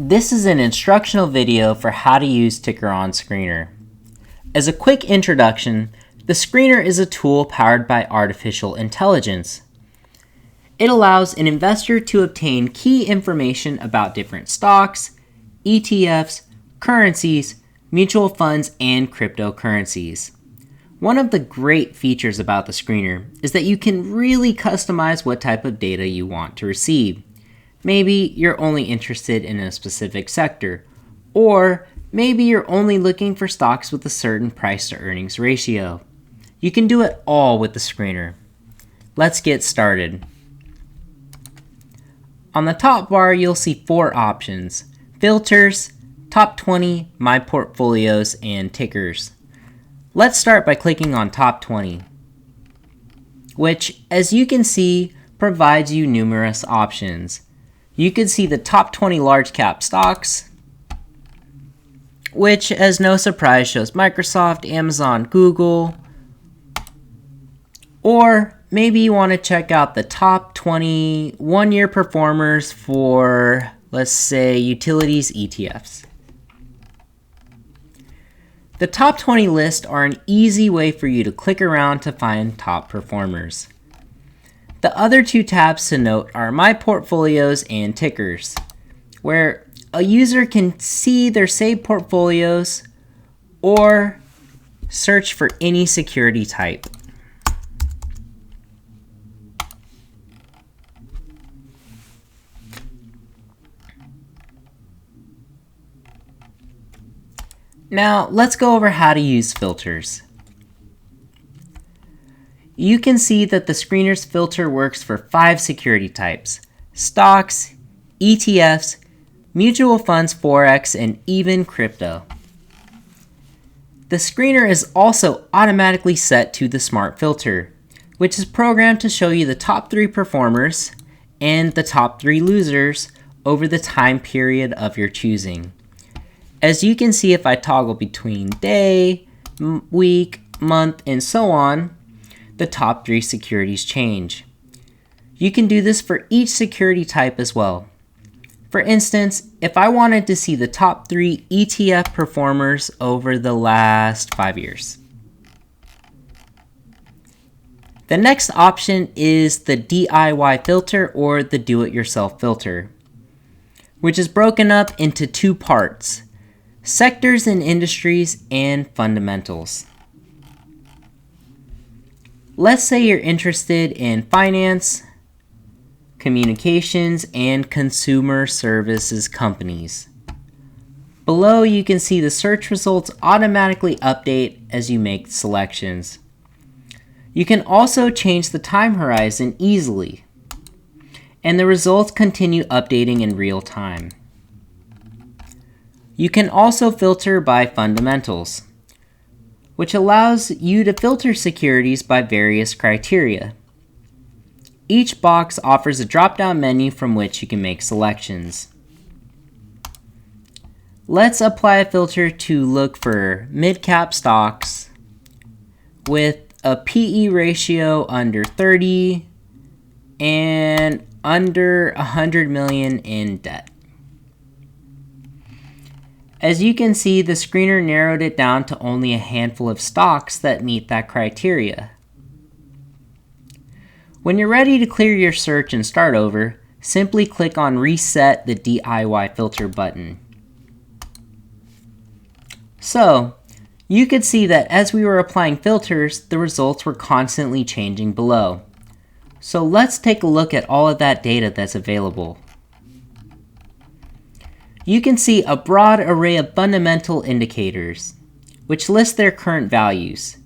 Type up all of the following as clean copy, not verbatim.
This is an instructional video for how to use Tickeron Screener. As a quick introduction, the screener is a tool powered by artificial intelligence. It allows an investor to obtain key information about different stocks, ETFs, currencies, mutual funds, and cryptocurrencies. One of the great features about the screener is that you can really customize what type of data you want to receive. Maybe you're only interested in a specific sector, or maybe you're only looking for stocks with a certain price to earnings ratio. You can do it all with the screener. Let's get started. On the top bar, you'll see 4 options: filters, top 20, my portfolios, and tickers. Let's start by clicking on top 20, which, as you can see, provides you numerous options. You can see the top 20 large cap stocks, which, as no surprise, shows Microsoft, Amazon, Google. Or maybe you want to check out the top 20 one-year performers for, let's say, utilities ETFs. The top 20 lists are an easy way for you to click around to find top performers. The other 2 tabs to note are My Portfolios and Tickers, where a user can see their saved portfolios or search for any security type. Now, let's go over how to use filters. You can see that the screener's filter works for 5 security types: stocks, ETFs, mutual funds, forex, and even crypto. The screener is also automatically set to the smart filter, which is programmed to show you the top 3 performers and the top 3 losers over the time period of your choosing. As you can see, if I toggle between day, week, month, and so on, the top 3 securities change. You can do this for each security type as well. For instance, if I wanted to see the top 3 ETF performers over the last 5 years. The next option is the DIY filter, or the do-it-yourself filter, which is broken up into 2 parts: sectors and industries, and fundamentals. Let's say you're interested in finance, communications, and consumer services companies. Below, you can see the search results automatically update as you make selections. You can also change the time horizon easily, and the results continue updating in real time. You can also filter by fundamentals, which allows you to filter securities by various criteria. Each box offers a drop-down menu from which you can make selections. Let's apply a filter to look for mid-cap stocks with a PE ratio under 30 and under 100 million in debt. As you can see, the screener narrowed it down to only a handful of stocks that meet that criteria. When you're ready to clear your search and start over, simply click on Reset the DIY Filter button. So, you could see that as we were applying filters, the results were constantly changing below. So let's take a look at all of that data that's available. You can see a broad array of fundamental indicators, which list their current values.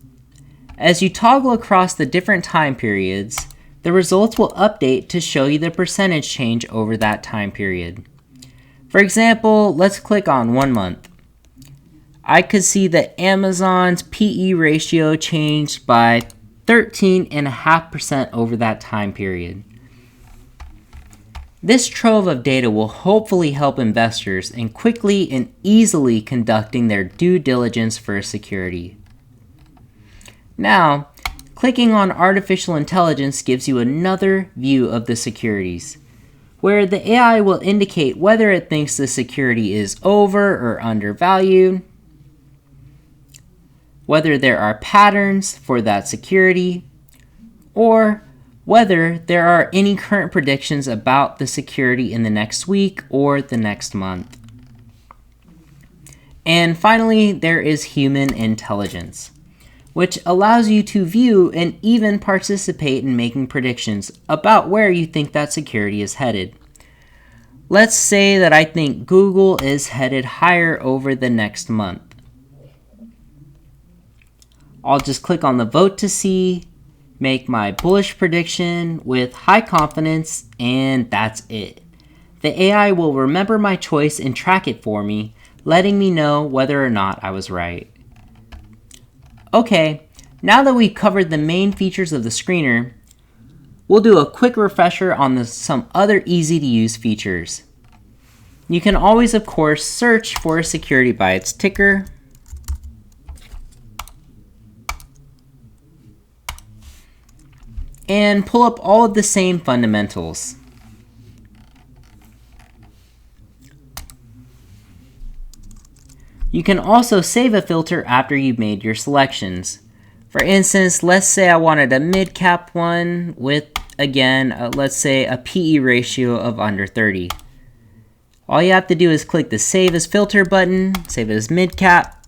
As you toggle across the different time periods, the results will update to show you the percentage change over that time period. For example, let's click on 1 month. I could see that Amazon's PE ratio changed by 13.5% over that time period. This trove of data will hopefully help investors in quickly and easily conducting their due diligence for a security. Now, clicking on Artificial Intelligence gives you another view of the securities. where the AI will indicate whether it thinks the security is over or undervalued, whether there are patterns for that security, or whether there are any current predictions about the security in the next week or the next month. And finally, there is human intelligence, which allows you to view and even participate in making predictions about where you think that security is headed. Let's say that I think Google is headed higher over the next month. I'll just click on the vote to see, make my bullish prediction with high confidence, and that's it. The AI will remember my choice and track it for me, letting me know whether or not I was right. Okay, now that we've covered the main features of the screener, we'll do a quick refresher on some other easy to use features. You can always, of course, search for a security by its ticker, and pull up all of the same fundamentals. You can also save a filter after you've made your selections. For instance, let's say I wanted a mid-cap one with, again, let's say a PE ratio of under 30. All you have to do is click the Save as Filter button, save it as mid-cap,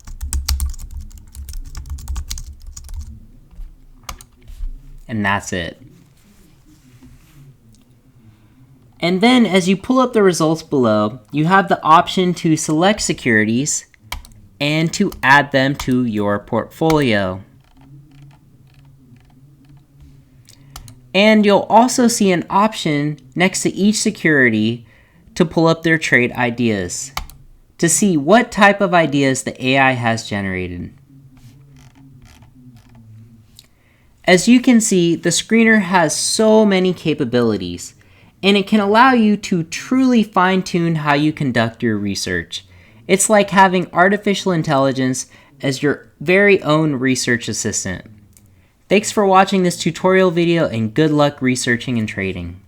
and that's it. And then as you pull up the results below, you have the option to select securities and to add them to your portfolio. And you'll also see an option next to each security to pull up their trade ideas to see what type of ideas the AI has generated. As you can see, the screener has so many capabilities, and it can allow you to truly fine-tune how you conduct your research. It's like having artificial intelligence as your very own research assistant. Thanks for watching this tutorial video, and good luck researching and trading.